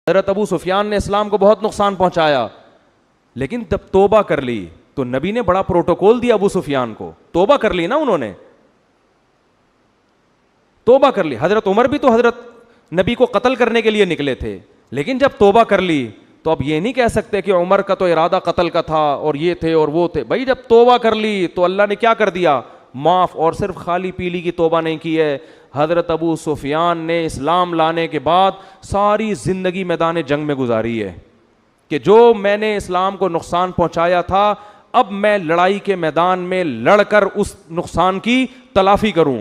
हज़रत अबू सुफियान ने इस्लाम को बहुत नुकसान पहुंचाया, लेकिन जब तौबा कर ली तो नबी ने बड़ा प्रोटोकॉल दिया अबू सुफियान को। तौबा कर ली ना, उन्होंने तौबा कर ली। हजरत उमर भी तो हजरत नबी को कत्ल करने के लिए निकले थे, लेकिन जब तौबा कर ली तो अब ये नहीं कह सकते कि उमर का तो इरादा कत्ल का था और ये थे और वो थे। भाई जब तौबा कर ली तो अल्लाह ने क्या कर दिया, माफ। और सिर्फ खाली पीली की तौबा नहीं की है, हजरत अबू सुफियान ने इस्लाम लाने के बाद सारी जिंदगी मैदान जंग में गुजारी है कि जो मैंने इस्लाम को नुकसान पहुंचाया था, अब मैं लड़ाई के मैदान में लड़कर उस नुकसान की तलाफी करूं।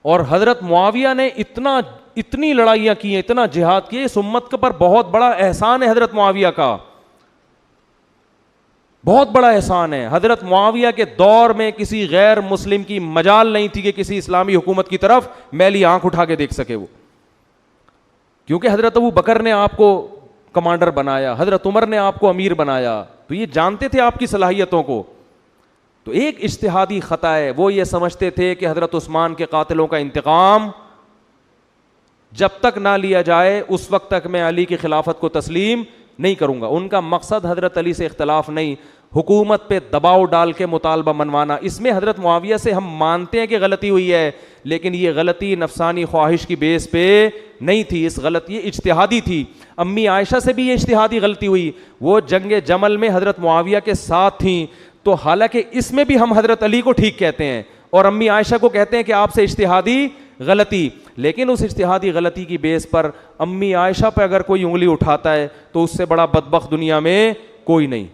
और हजरत मुआविया ने इतनी लड़ाइयां की हैं, इतना जिहाद किए, इस उम्मत के पर बहुत बड़ा एहसान है हजरत मुआविया का, बहुत बड़ा एहसान है। हजरत मुआविया के दौर में किसी गैर मुस्लिम की मजाल नहीं थी कि किसी इस्लामी हुकूमत की तरफ मैली आंख उठा के देख सके वो, क्योंकि हजरत अबू बकर ने आपको कमांडर बनाया, हजरत उमर ने आपको अमीर बनाया, तो ये जानते थे आपकी सलाहियतों को। तो एक इज्तिहादी खता है, वो ये समझते थे कि हजरत उस्मान के कातिलों का इंतकाम जब तक ना लिया जाए उस वक्त तक मैं अली की खिलाफत को तस्लीम नहीं करूंगा। उनका मकसद हजरत अली से इख्तलाफ नहीं, हुकूमत पे दबाव डाल के मुतालबा मनवाना। इसमें हजरत मुआविया से हम मानते हैं कि गलती हुई है, लेकिन ये गलती नफसानी ख्वाहिश की बेस पे नहीं थी, इस गलती ये इज्तिहादी थी। अम्मी आयशा से भी ये इज्तिहादी गलती हुई, वो जंग जमल में हजरत मुआविया के साथ थी, तो हालांकि इसमें भी हम हजरत अली को ठीक कहते हैं और अम्मी आयशा को कहते हैं कि आपसे इज्तिहादी गलती, लेकिन उस इज्तिहादी गलती की बेस पर अम्मी आयशा पर अगर कोई उंगली उठाता है तो उससे बड़ा बदबख्त दुनिया में कोई नहीं।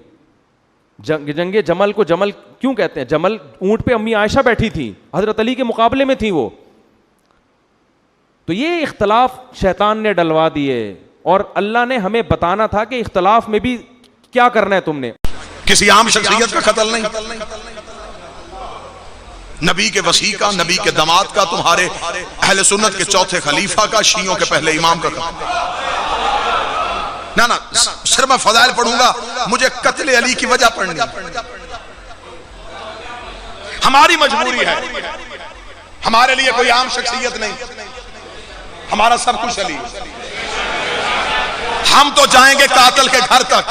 जंगे जमल को जमल क्यों कहते हैं? जमल ऊंट पे अम्मी आयशा बैठी थी, हजरत अली के मुकाबले में थी वो। तो ये इख्तलाफ शैतान ने डलवा दिए और अल्लाह ने हमें बताना था कि इख्तलाफ में भी क्या करना है तुमने। किसी आम शख्सियत का कत्ल नहीं, नबी के वसी का, नबी के दामाद का, तुम्हारे अहले सुन्नत के चौथे खलीफा का, शियों के पहले इमाम का ना सिर्फ मैं फजाइल पढ़ूंगा, मुझे कत्ल अली की वजह पढ़नी, हमारी मजबूरी है। हमारे लिए कोई आम शख्सियत नहीं, हमारा सब कुछ अली। हम तो जाएंगे कातिल के घर तक,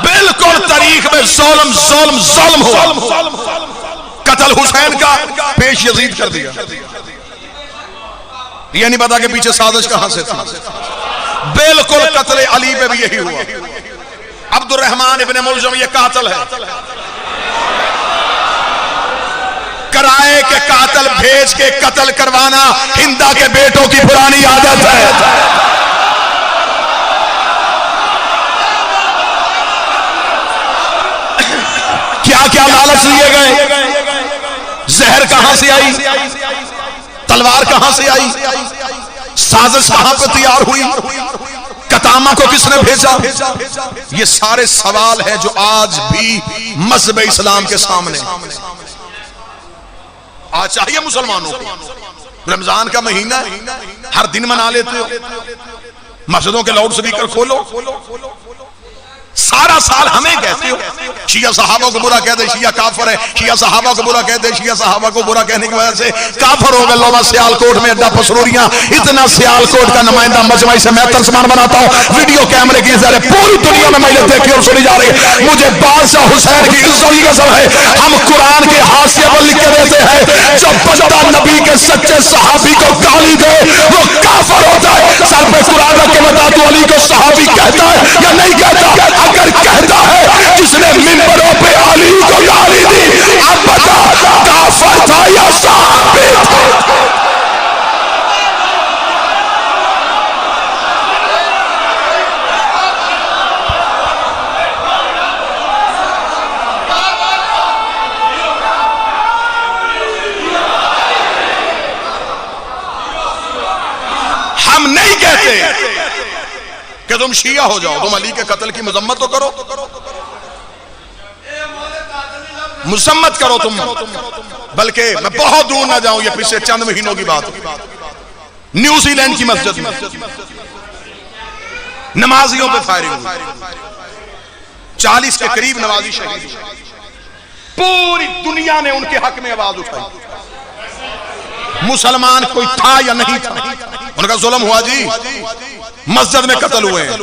बिल्कुल तारीख में ज़ुल्म हुआ। कत्ल हुसैन का पेश यजीद कर दिया, ये नहीं पता कि पीछे साजिश कहां से थी। बिल्कुल कत्ल अली पे भी यही हुआ। अब्दुर्रहमान इब्ने मुलजम ये कातिल है, किराए के कातिल भेज के कत्ल करवाना हिंदा के बेटों की पुरानी आदत है। क्या क्या लालच लिए गए, जहर कहां से आई, तलवार कहां से आई, साजिश कहां पर तैयार हुई, कतामा को किसने भेजा, ये सारे सवाल हैं जो आज भी मज़हब इस्लाम के सामने। आज चाहिए मुसलमानों को, रमजान का महीना हर दिन मना लेते हो, मस्जिदों के लाउड स्पीकर खोलो, सारा साल हमें कहते हो शिया सहाबा को बुरा कह दे शिया काफर है, शिया सहाबा को बुरा कह दे शिया सहाबा को बुरा कहने की वजह से काफर हो गए। लोमा सियालकोट में अड्डा पसरूरियां, इतना सियालकोट का नुमाइंदा मजमाई से मैं तर्जमान बनाता हूँ, वीडियो कैमरे की जरिए पूरी दुनिया में महिला देखी और सुनी जा रही है। मुझे बादशाह हुसैन की इज्जत की कसम है, हम कुरान के हाशिए पर लिख के देते हैं, जो बंदा नबी के सच्चे सहाबी को गाली दे वो काफर होता है। सर पे कुरान रख के बता दो, अली को सहाबी कहता है या नहीं कहता? अगर कहता है, जिसने मिंबरों पे अली को गाली दी, अब बता काफर था या सहाबी था? हम नहीं कहते कि तुम शिया हो जाओ, तुम अली के कत्ल की मजम्मत तो करो, मुसम्मत करो तुम, बल्कि मैं बहुत दूर ना जाऊं, ये पिछले चंद महीनों की बात, न्यूजीलैंड की मस्जिद में नमाजियों पे फायरिंग हुई, 40 के करीब नमाजी शहीद हुए। पूरी दुनिया ने उनके हक में आवाज उठाई। मुसलमान कोई था या नहीं था, उनका जुल्म हुआ जी, मस्जिद में कत्ल हुए हैं।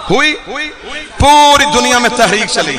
हुई पूरी दुनिया में तहरीक चली,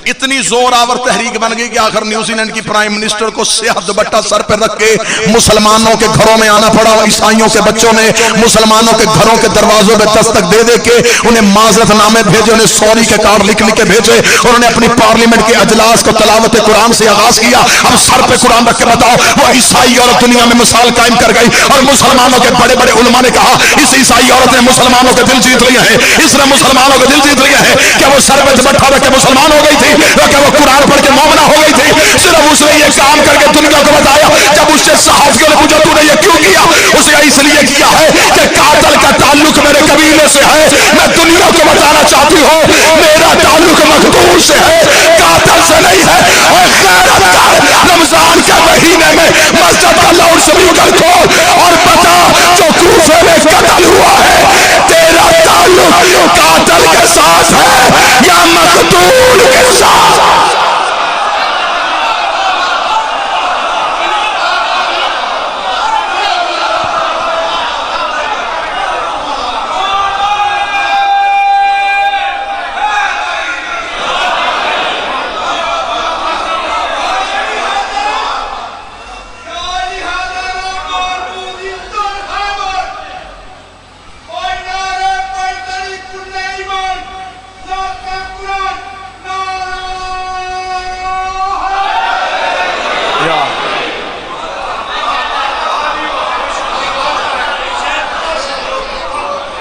इतनी जोरावर तहरीक बन गई कि आखिर न्यूजीलैंड की प्राइम मिनिस्टर को स्याह दुपट्टा सर पर रख के मुसलमानों के घरों में आना पड़ा। ईसाइयों के बच्चों ने मुसलमानों के घरों के दरवाजों पे दस्तक दे दे के उन्हें माजरतनामे भेजे, उन्हें सॉरी के कार्ड लिख लिख के भेजे। उन्होंने अपनी पार्लियामेंट के अजलास को तलावत कुरान से आगाज किया। अब सर पे कुरान रख के बताओ, वो ईसाई औरत दुनिया में मिसाल कायम कर गई। और मुसलमानों के बड़े बड़े उलमा ने कहा, इस ईसाई औरत ने मुसलमानों के दिल जीत लिए हैं, इसने मुसलमानों के दिल जीत लिए हैं। क्या वो सर पे दुपट्टा रख के मुसलमान हो गई थी? क्या वो कुरान पढ़ के मोमिना हो गई थी? सिर्फ उसने ये काम करके दुनिया को बताया। जब उससे सहाफियों ने पूछा तूने ये क्यों किया, उसने इसलिए किया है कि कातल का ताल्लुक मेरे कबीले से है। मैं दुनिया को बताना चाहती हूँ मेरा ताल्लुक मखदूम से है, कातल से नहीं है। और रमजान के महीने में मस्जिद का लाउड स्पीकर खोल और बता, जो कूफे में कत्ल हुआ है, तेरा ताल्लुक कातल के साथ है या मकतूल के साथ?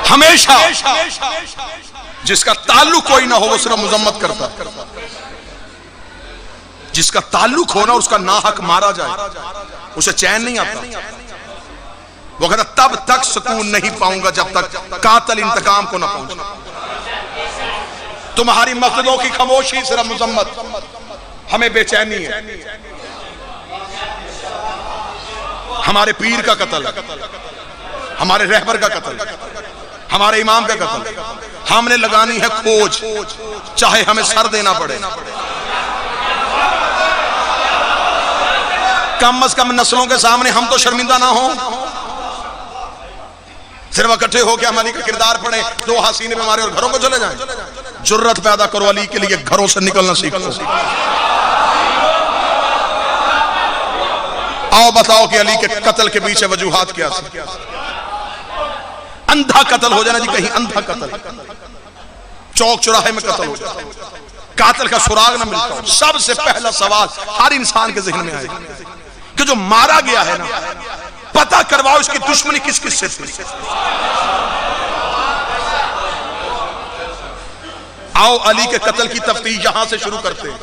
हमेशा जिसका ताल्लुक कोई ना हो वो सिर्फ मजम्मत करता है, जिसका ताल्लुक हो ना उसका नाहक मारा जाए उसे चैन नहीं आता। वो कहता तब तक सुकून नहीं पाऊंगा जब तक कातिल इंतकाम को ना पहुंचे। तुम्हारी मस्जिदों की खामोशी सिर्फ मजम्मत, हमें बेचैनी है। हमारे पीर का कत्ल, हमारे रहबर का कत्ल, हमारे इमाम का कत्ल, हमने लगानी है खोज, चाहे हमें सर देना पड़े। कम अज कम नस्लों के सामने हम तो शर्मिंदा ना हो। सिर्फ इकट्ठे होकर हम अली का किरदार पढ़े, दो हसीने पे मारे और घरों को चले जाएं। जुर्रत पैदा करो, अली के लिए घरों से निकलना सीखो। आओ बताओ कि अली के कत्ल के पीछे वजूहात क्या थी? अंधा कत्ल हो जाना जी, कहीं अंधा कत्ल, चौक चौराहे में कत्ल हो जाए, कातिल का सुराग ना मिलता हो। सबसे पहला सवाल हर इंसान के ज़हन में आएगा कि जो मारा गया है ना, पता करवाओ इसकी दुश्मनी किस किस से थी। आओ अली के कत्ल की तफ्तीश यहां से शुरू करते हैं।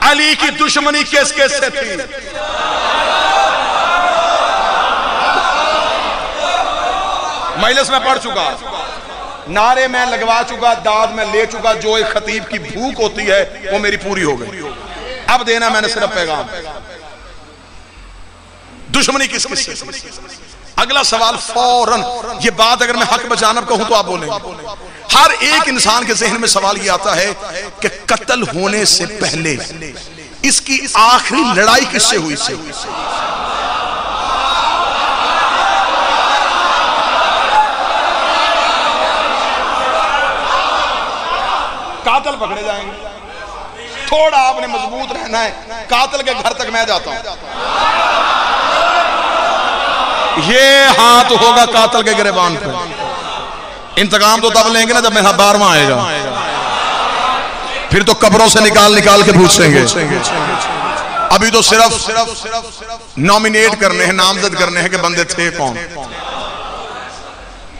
अली की दुश्मनी किस किस से थी? मजलिस में पढ़ चुका, नारे में लगवा चुका, दाद में ले चुका। जो एक खतीब की भूख होती है वो मेरी पूरी हो गई। अब देना मैंने सिर्फ पैगाम। दुश्मनी किस किस से? अगला सवाल फौरन, ये बात अगर मैं हक बजानब कहूं तो आप बोलेंगे। हर एक इंसान के जहन में सवाल ये आता है कि कत्ल होने से पहले इसकी आखिरी लड़ाई किससे हुई से? कातिल पकड़े जाएंगे। थोड़ा आपने मजबूत रहना है। कातिल के घर तक मैं जाता हूं, ये हाथ होगा कातिल के गिरबान पे। इंतकाम तो तब लेंगे ना जब मेरा 12वां आएगा, फिर तो कब्रों से निकाल निकाल के पूछेंगे। अभी तो सिर्फ नॉमिनेट करने हैं, नामजद करने हैं कि बंदे थे कौन।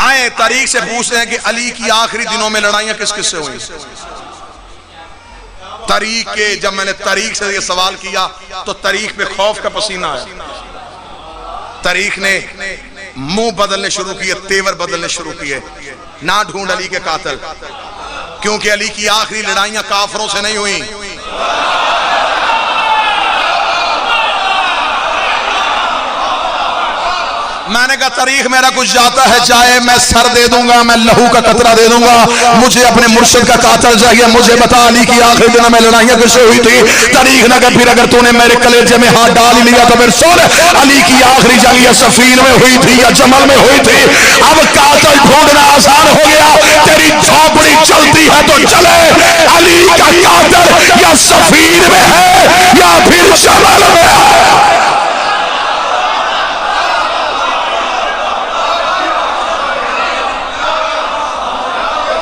आए तारीख से पूछते हैं कि अली की आखिरी दिनों में लड़ाइयां किस किस से हुई। तारीख के जब मैंने तारीख से ये सवाल किया तो तारीख पे खौफ का पसीना आया। तारीख ने मुंह बदलने शुरू किए, तेवर बदलने शुरू किए। ना ढूंढ अली के कातिल, क्योंकि अली की आखिरी लड़ाइयां काफरों से नहीं हुई। मैंने कहा तारीख मेरा कुछ जाता है, चाहे मैं सर दे दूंगा, मैं लहू का कतरा दे दूंगा, मुझे अपने मुर्शिद का कातल चाहिए। मुझे बता अली की आखिरी दिन में लड़ाइयां किससे हुई थी? तारीख ना कर, फिर अगर तूने मेरे कलेजे में हाथ डाल ही लिया तो फिर सुन, अली की आखिरी जंग या सफीन में हुई थी या जमल में हुई थी। अब कातल ढूंढना आसान हो गया, तेरी झोपड़ी चलती है तो चले, अली का कातल या सफीन में है या फिर जमल में है।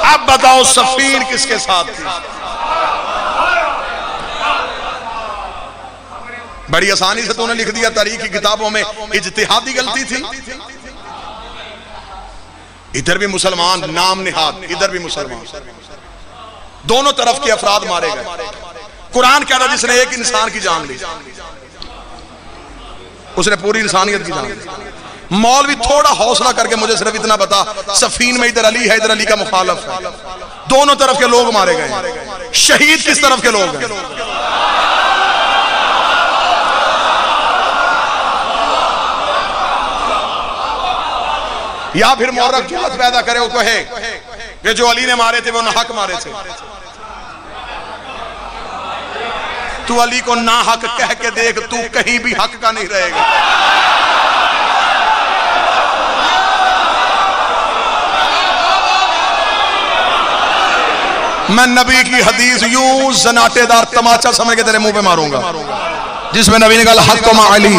अब बताओ सफीन किसके साथ थी? बड़ी आसानी से तूने लिख दिया तारीख की किताबों में इज्तिहादी गलती थी। इधर भी मुसलमान नाम निहाद, इधर भी मुसलमान, दोनों तरफ के अफराद मारे गए। कुरान कह रहा जिसने एक इंसान की जान ली उसने पूरी इंसानियत की जान ली। मौलवी थोड़ा हौसला करके मुझे सिर्फ इतना बता, सफीन में इधर अली है, इधर अली का मुखालफ है, दोनों तरफ के लोग मारे गए, शहीद किस तरफ के लोग हैं? या फिर मौरख जुहत पैदा करे, वो कहे कि जो अली ने मारे थे वो नाहक मारे थे। तू अली को नाहक कह के देख, तू कहीं भी हक का नहीं रहेगा। मैं नबी की हदीस यूं जनाटेदार तमाचा समझ के तेरे मुंह पे मारूंगा, जिसमें नबी ने कहा हक को अली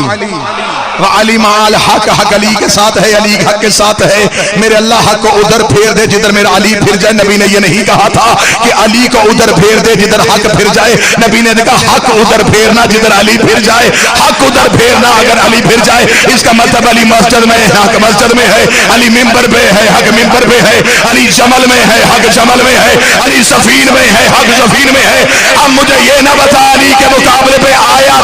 व अली माल हक, हक अली के साथ है, अली हक के साथ है। मेरे अल्लाह हक को उधर फेर दे जिधर मेरा अली फिर जाए। नबी ने ये नहीं कहा था कि अली को उधर फेर दे जिधर हक फिर जाए। नबी ने कहा हक उधर फेरना जिधर अली फिर जाए, हक उधर फेरना अगर अली फिर जाए। इसका मतलब अली मस्जिद में है, हक मस्जिद में है, अली मिंबर पे है, हक मिंबर पे है, अली जमल में है, हक जमल में है, अली सफीन में है, हक सफीन में है। अब मुझे ये ना बता अली के मुकाबले पे आया